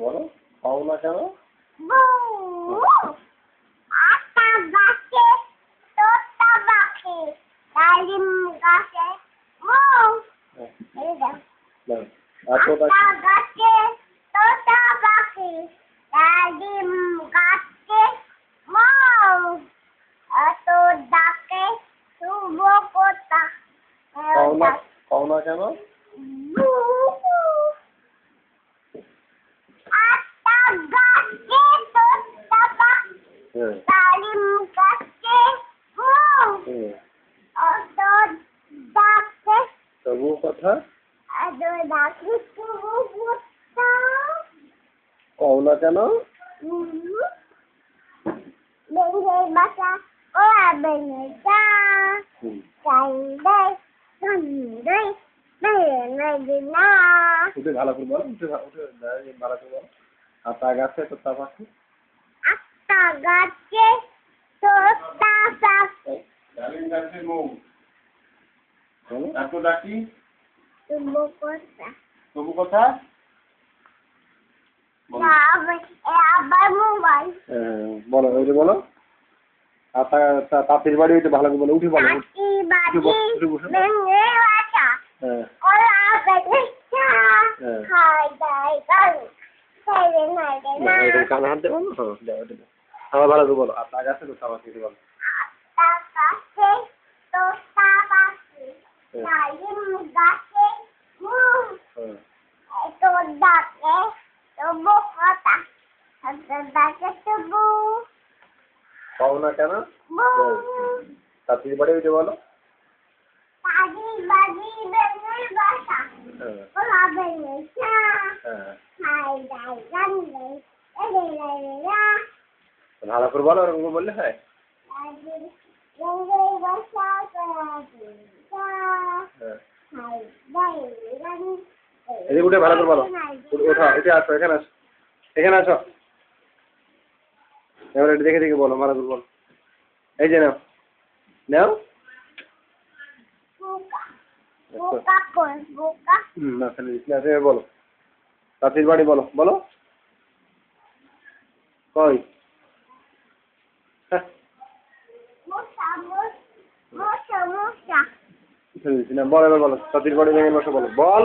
বলো পাও না কেন? আতা গাছে তোতা পাখি ডালিম গাছে মৌ আতা গাছে তোতা পাখি ডালিম গাছে মৌ এত ডাকে শুভ কথা পাও না কেন? ডালিম গাছে ডাকে তবু কথা পাও না কেন? বাসা ওরা বেড়ে যা উঠে ভালো করে বল, উঠে ভালো করে বল। আতা গাছে তোতা পাখি আতা গাছে তোতা পাখি ডালিম গাছে মৌ এত ডাকি তবু কথা আবার মোবাইল বলো, ওই যে বলো আতা তাঁতির বাড়ি ওইটা ভালো করে বলো, উঠে বলো। কানে হাত দেবো না? আমার ভালো করে বলো আতা গাছে তোতা পাখি বলো। পাও না কেন? তাঁতির বাড়ি ওইটা বলো। ভালো করে বলো, ওরকম বললে হয়। এদিকে উঠে ভালো করে বলো, ওঠা এটা আসো, এখানে আসো, এখানে আসো। এবার এটা দেখে দেখে বলো, ভালো করে বলো। এই যে নাও নাও বলো তাঁতির বাড়ি বলো, বলো কই বলো, এবার বলো তাঁতির বাড়ি ভেঙে বসো বলো, বল।